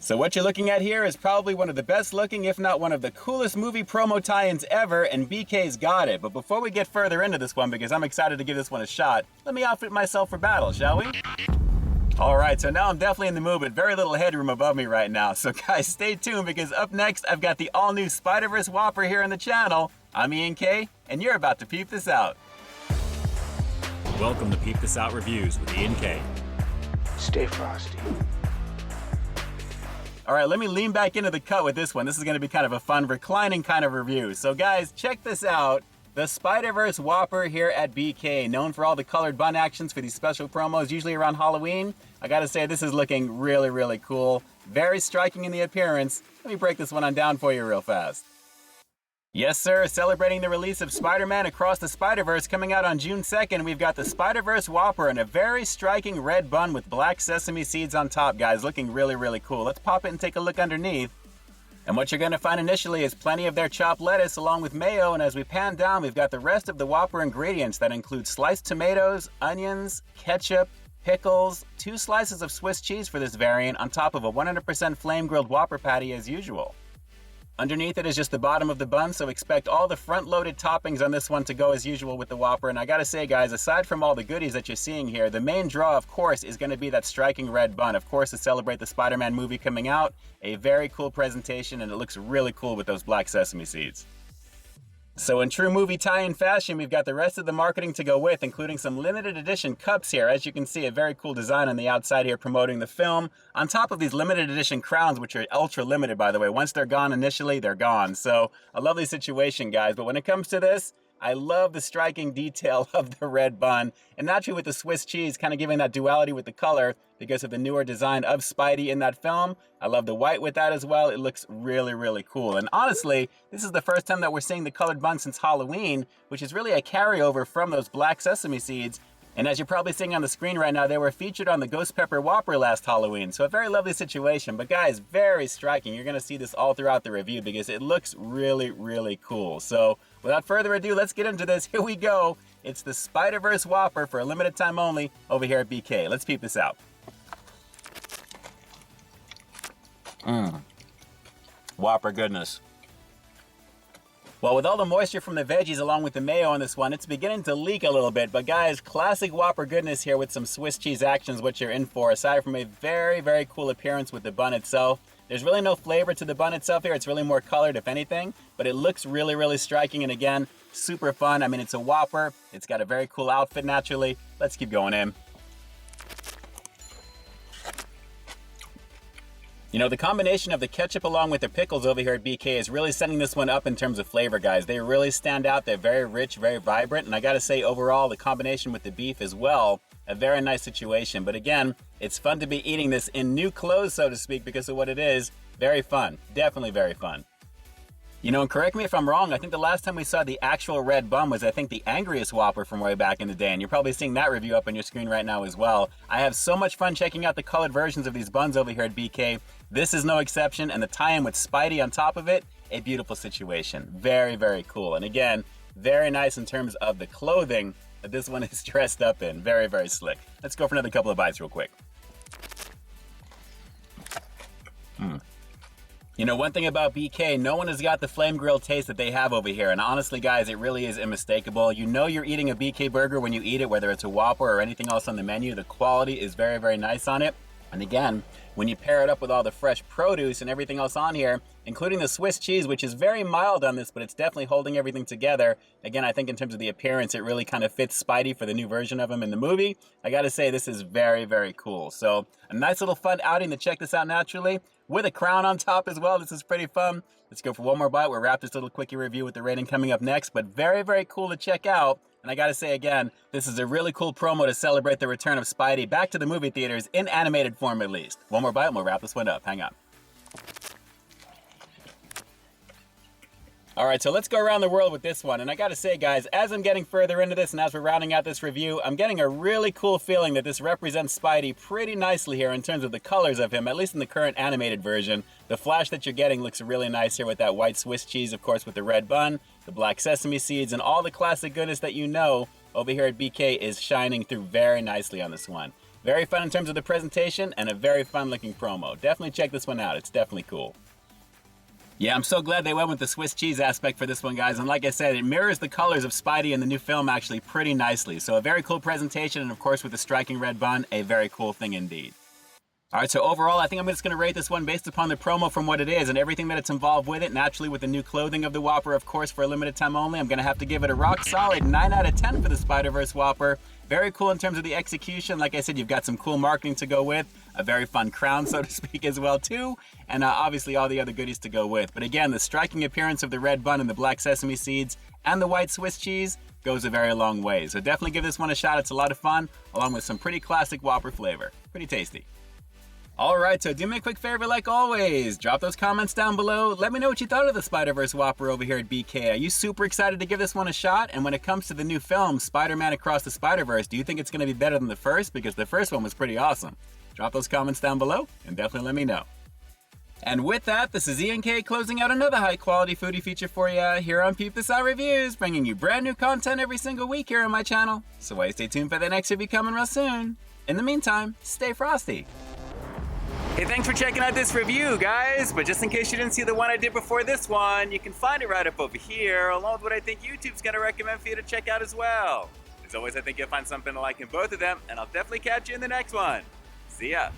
So what you're looking at here is probably one of the best looking, if not one of the coolest movie promo tie-ins ever, and BK's got it. But before we get further into this one, because I'm excited to give this one a shot, let me outfit myself for battle, shall we? Alright, so now I'm definitely in the mood, but very little headroom above me right now. So guys, stay tuned, because up next, I've got the all-new Spider-Verse Whopper here on the channel. I'm Ian K, and you're about to peep this out. Welcome to Peep This Out Reviews with Ian K. Stay frosty. Alright, let me lean back into the cut with this one. This is going to be kind of a fun, reclining kind of review. So guys, check this out. The Spider-Verse Whopper here at BK, known for all the colored bun actions for these special promos, usually around Halloween. I gotta say, this is looking really, really cool. Very striking in the appearance. Let me break this one on down for you real fast. Yes, sir, celebrating the release of Spider-Man Across the Spider-Verse coming out on June 2nd, we've got the Spider-Verse Whopper in a very striking red bun with black sesame seeds on top, guys. Looking really, really cool. Let's pop it and take a look underneath. And what you're going to find initially is plenty of their chopped lettuce along with mayo, and as we pan down, we've got the rest of the Whopper ingredients that include sliced tomatoes, onions, ketchup, pickles, 2 slices of Swiss cheese for this variant, on top of a 100% flame-grilled Whopper patty as usual. Underneath it is just the bottom of the bun, so expect all the front-loaded toppings on this one to go as usual with the Whopper. And I gotta say, guys, aside from all the goodies that you're seeing here, the main draw, of course, is gonna be that striking red bun. Of course, to celebrate the Spider-Man movie coming out, a very cool presentation, and it looks really cool with those black sesame seeds. So in true movie tie-in fashion, we've got the rest of the marketing to go with, including some limited edition cups here. As you can see, a very cool design on the outside here promoting the film. On top of these limited edition crowns, which are ultra limited, by the way. Once they're gone initially, they're gone. So a lovely situation, guys. But when it comes to this, I love the striking detail of the red bun, and naturally with the Swiss cheese kind of giving that duality with the color because of the newer design of Spidey in that film. I love the white with that as well. It looks really, really cool. And honestly, this is the first time that we're seeing the colored bun since Halloween, which is really a carryover from those black sesame seeds. And as you're probably seeing on the screen right now, they were featured on the Ghost Pepper Whopper last Halloween. So a very lovely situation. But guys, very striking. You're going to see this all throughout the review because it looks really, really cool. So without further ado, let's get into this. Here we go. It's the Spider-Verse Whopper for a limited time only over here at BK. Let's peep this out. Whopper goodness. Well, with all the moisture from the veggies along with the mayo on this one, it's beginning to leak a little bit. But guys, classic Whopper goodness here with some Swiss cheese actions, what you're in for. Aside from a very, very cool appearance with the bun itself, there's really no flavor to the bun itself here. It's really more colored, if anything. But it looks really, really striking. And again, super fun. I mean, it's a Whopper. It's got a very cool outfit, naturally. Let's keep going in. You know, the combination of the ketchup along with the pickles over here at BK is really setting this one up in terms of flavor, guys. They really stand out. They're very rich, very vibrant. And I gotta say, overall, the combination with the beef as well, a very nice situation. But again, it's fun to be eating this in new clothes, so to speak, because of what it is. Very fun. Definitely very fun. You know, and correct me if I'm wrong, I think the last time we saw the actual red bun was, I think, the Angriest Whopper from way back in the day, and you're probably seeing that review up on your screen right now as well. I have so much fun checking out the colored versions of these buns over here at BK. This is no exception, and the tie-in with Spidey on top of it, a beautiful situation. Very, very cool. And again, very nice in terms of the clothing that this one is dressed up in. Very, very slick. Let's go for another couple of bites real quick. You know, one thing about BK, no one has got the flame grill taste that they have over here. And honestly, guys, it really is unmistakable. You know you're eating a BK burger when you eat it, whether it's a Whopper or anything else on the menu. The quality is very, very nice on it. And again, when you pair it up with all the fresh produce and everything else on here, including the Swiss cheese, which is very mild on this, but it's definitely holding everything together. Again, I think in terms of the appearance, it really kind of fits Spidey for the new version of him in the movie. I gotta say, this is very, very cool. So a nice little fun outing to check this out naturally, with a crown on top as well. This is pretty fun. Let's go for one more bite. We'll wrap this little quickie review with the rating coming up next, but very, very cool to check out. And I gotta say again, this is a really cool promo to celebrate the return of Spidey back to the movie theaters, in animated form at least. One more bite and we'll wrap this one up. Hang on. All right, so let's go around the world with this one. And I gotta say, guys, as I'm getting further into this and as we're rounding out this review, I'm getting a really cool feeling that this represents Spidey pretty nicely here in terms of the colors of him, at least in the current animated version. The flash that you're getting looks really nice here with that white Swiss cheese, of course, with the red bun, the black sesame seeds, and all the classic goodness that you know over here at BK is shining through very nicely on this one. Very fun in terms of the presentation and a very fun looking promo. Definitely check this one out. It's definitely cool. Yeah, I'm so glad they went with the Swiss cheese aspect for this one, guys. And like I said, it mirrors the colors of Spidey in the new film actually pretty nicely. So a very cool presentation, and of course with the striking red bun, a very cool thing indeed. All right, so overall, I think I'm just going to rate this one based upon the promo from what it is and everything that it's involved with it. Naturally, with the new clothing of the Whopper, of course, for a limited time only, I'm going to have to give it a rock solid 9 out of 10 for the Spider-Verse Whopper. Very cool in terms of the execution. Like I said, you've got some cool marketing to go with, a very fun crown, so to speak, as well, too, and obviously all the other goodies to go with. But again, the striking appearance of the red bun and the black sesame seeds and the white Swiss cheese goes a very long way. So definitely give this one a shot. It's a lot of fun, along with some pretty classic Whopper flavor. Pretty tasty. Alright, so do me a quick favor like always. Drop those comments down below. Let me know what you thought of the Spider-Verse Whopper over here at BK. Are you super excited to give this one a shot? And when it comes to the new film, Spider-Man Across the Spider-Verse, do you think it's going to be better than the first? Because the first one was pretty awesome. Drop those comments down below and definitely let me know. And with that, this is Ian K closing out another high-quality foodie feature for you here on Peep This Out Reviews, bringing you brand new content every single week here on my channel. So why stay tuned for the next review coming real soon. In the meantime, stay frosty. Hey, thanks for checking out this review, guys. But just in case you didn't see the one I did before this one, you can find it right up over here, along with what I think YouTube's going to recommend for you to check out as well. As always, I think you'll find something to like in both of them, and I'll definitely catch you in the next one. See ya.